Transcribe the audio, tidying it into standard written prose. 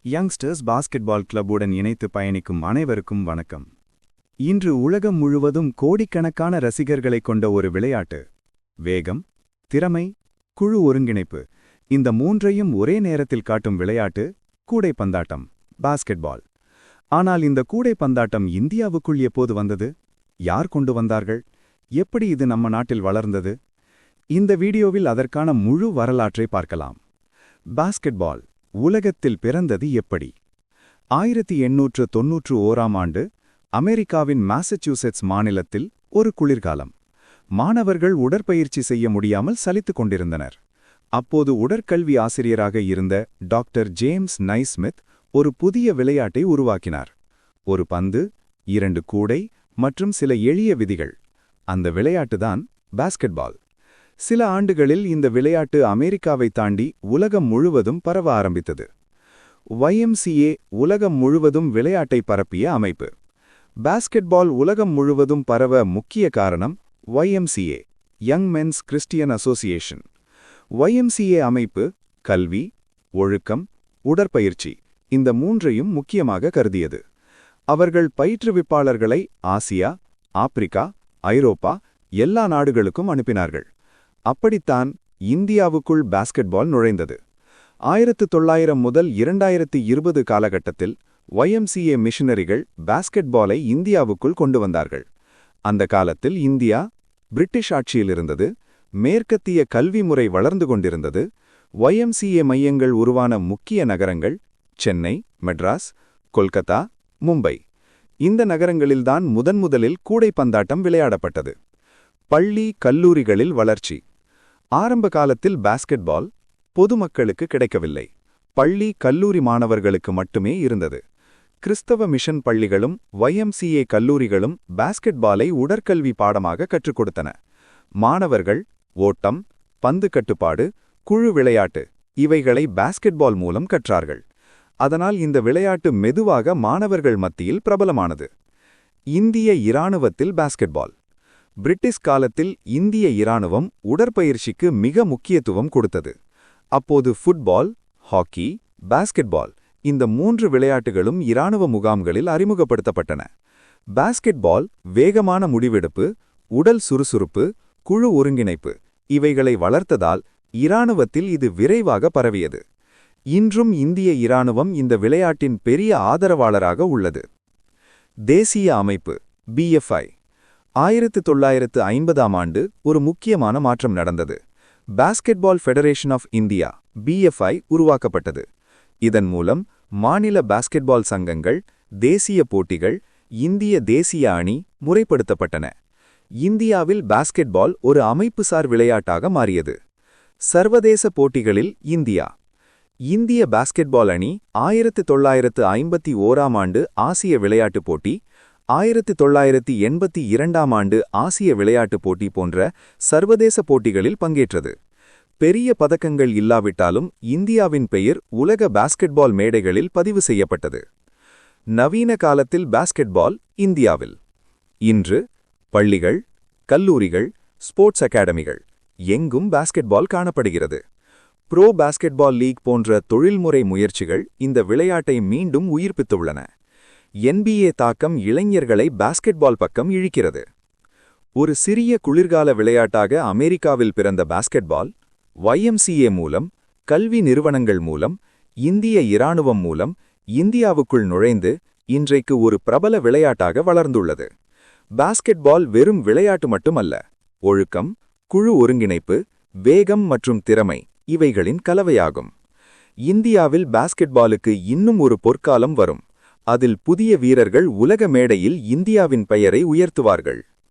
Youngsters basketball கிளப்புடன் இணைத்து பயணிக்கும் அனைவருக்கும் வணக்கம். இன்று உலகம் முழுவதும் கோடிக்கணக்கான ரசிகர்களைக் கொண்ட ஒரு விளையாட்டு. வேகம், திறமை, குழு ஒருங்கிணைப்பு, இந்த மூன்றையும் ஒரே நேரத்தில் காட்டும் விளையாட்டு கூடைப்பந்தாட்டம், பாஸ்கெட்பால். ஆனால் இந்த கூடைப்பந்தாட்டம் இந்தியாவுக்குள் எப்போது வந்தது? யார் கொண்டு வந்தார்கள்? எப்படி இது நம்ம நாட்டில் வளர்ந்தது? இந்த வீடியோவில் அதற்கான முழு வரலாற்றை பார்க்கலாம். பாஸ்கெட்பால் உலகத்தில் பிறந்தது எப்படி? 1891ஆம் ஆண்டு அமெரிக்காவின் மாசச்சூசெட்ஸ் மாநிலத்தில் ஒரு குளிர்காலம். மாணவர்கள் உடற்பயிற்சி செய்ய முடியாமல் சலித்துக் கொண்டிருந்தனர். அப்போது உடற்கல்வி ஆசிரியராக இருந்த டாக்டர் ஜேம்ஸ் நைஸ்மித் ஒரு புதிய விளையாட்டை உருவாக்கினார். ஒரு பந்து, 2 கூடை மற்றும் சில எளிய விதிகள். அந்த விளையாட்டுதான் பாஸ்கெட்பால். சில ஆண்டுகளில் இந்த விளையாட்டு அமெரிக்காவை தாண்டி உலகம் முழுவதும் பரவ ஆரம்பித்தது. YMCA உலகம் முழுவதும் விளையாட்டை பரப்பிய அமைப்பு. பாஸ்கெட்பால் உலகம் முழுவதும் பரவ முக்கிய காரணம் YMCA, young men's Christian association. YMCA அமைப்பு கல்வி, ஒழுக்கம், உடற்பயிற்சி இந்த மூன்றையும் முக்கியமாக கருதியது. அவர்கள் பயிற்றுவிப்பாளர்களை ஆசியா, ஆப்பிரிக்கா, ஐரோப்பா எல்லா நாடுகளுக்கும் அனுப்பினார்கள். அப்படித்தான் இந்தியாவுக்குள் பாஸ்கெட்பால் நுழைந்தது. 1900 முதல் 2020 காலகட்டத்தில் YMCA மிஷனரிகள் பாஸ்கெட்பாலை இந்தியாவுக்குள் கொண்டு வந்தார்கள். அந்த காலத்தில் இந்தியா பிரிட்டிஷ் ஆட்சியில் இருந்தது. மேற்கத்திய கல்வி முறை வளர்ந்து கொண்டிருந்தது. YMCA மையங்கள் உருவான முக்கிய நகரங்கள் சென்னை, மெட்ராஸ், கொல்கத்தா, மும்பை. இந்த நகரங்களில்தான் முதன்முதலில் கூடைப்பந்தாட்டம் விளையாடப்பட்டது. பள்ளி, கல்லூரிகளில் வளர்ச்சி. ஆரம்ப காலத்தில் பாஸ்கெட்பால் பொதுமக்களுக்கு கிடைக்கவில்லை. பள்ளி, கல்லூரி மாணவர்களுக்கு மட்டுமே இருந்தது. கிறிஸ்தவ மிஷன் பள்ளிகளும் YMCA கல்லூரிகளும் பாஸ்கெட்பாலை உடற்கல்வி பாடமாக கற்றுக் கொடுத்தன. மாணவர்கள் ஓட்டம், பந்து கட்டுப்பாடு, குழு விளையாட்டு இவைகளை பாஸ்கெட்பால் மூலம் கற்றார்கள். அதனால் இந்த விளையாட்டு மெதுவாக மாணவர்கள் மத்தியில் பிரபலமானது. இந்திய இராணுவத்தில் பாஸ்கெட்பால். பிரிட்டிஷ் காலத்தில் இந்திய இராணுவம் உடற்பயிற்சிக்கு மிக முக்கியத்துவம் கொடுத்தது. அப்போது ஃபுட்பால், ஹாக்கி, பாஸ்கெட்பால் இந்த 3 விளையாட்டுகளும் இராணுவ முகாம்களில் அறிமுகப்படுத்தப்பட்டன. பாஸ்கெட்பால் வேகமான முடிவெடுப்பு, உடல் சுறுசுறுப்பு, குழு ஒருங்கிணைப்பு இவைகளை வளர்த்ததால் இராணுவத்தில் இது விரைவாக பரவியது. இன்றும் இந்திய இராணுவம் இந்த விளையாட்டின் பெரிய ஆதரவாளராக உள்ளது. தேசிய அமைப்பு BFI. 1950ஆம் ஆண்டு ஒரு முக்கியமான மாற்றம் நடந்தது. Basketball federation of India BFI உருவாக்கப்பட்டது. இதன் மூலம் மாநில பாஸ்கெட்பால் சங்கங்கள், தேசிய போட்டிகள், இந்திய தேசிய அணி முறைப்படுத்தப்பட்டன. இந்தியாவில் பாஸ்கெட்பால் ஒரு அமைப்புசார் விளையாட்டாக மாறியது. சர்வதேச போட்டிகளில் இந்திய பாஸ்கெட்பால் அணி 1951ஆம் ஆண்டு ஆசிய விளையாட்டுப் போட்டி, 1982ஆம் ஆண்டு ஆசிய விளையாட்டுப் போட்டி போன்ற சர்வதேச போட்டிகளில் பங்கேற்றது. பெரிய பதக்கங்கள் இல்லாவிட்டாலும் இந்தியாவின் பெயர் உலக பாஸ்கெட்பால் மேடைகளில் பதிவு செய்யப்பட்டது. நவீன காலத்தில் பாஸ்கெட்பால் இந்தியாவில் இன்று பள்ளிகள், கல்லூரிகள், ஸ்போர்ட்ஸ் அகாடமிகள் எங்கும் பாஸ்கெட்பால் காணப்படுகிறது. ப்ரோ பாஸ்கெட்பால் லீக் போன்ற தொழில்முறை முயற்சிகள் இந்த விளையாட்டை மீண்டும் உயிர்ப்பித்துள்ளன. NBA தாக்கம் இளைஞர்களை பாஸ்கெட்பால் பக்கம் இழுக்கிறது. ஒரு சிறிய குளிர்கால விளையாட்டாக அமெரிக்காவில் பிறந்த பாஸ்கெட்பால் YMCA மூலம், கல்வி நிறுவனங்கள் மூலம், இந்திய இராணுவம் மூலம் இந்தியாவுக்குள் நுழைந்து இன்றைக்கு ஒரு பிரபல விளையாட்டாக வளர்ந்துள்ளது. பாஸ்கெட்பால் வெறும் விளையாட்டு மட்டுமல்ல, ஒழுக்கம், குழு ஒருங்கிணைப்பு, வேகம் மற்றும் திறமை இவைகளின் கலவையாகும். இந்தியாவில் பாஸ்கெட்பாலுக்கு இன்னும் ஒரு பொற்காலம் வரும். அதில் புதிய வீரர்கள் உலக மேடையில் இந்தியாவின் பெயரை உயர்த்துவார்கள்.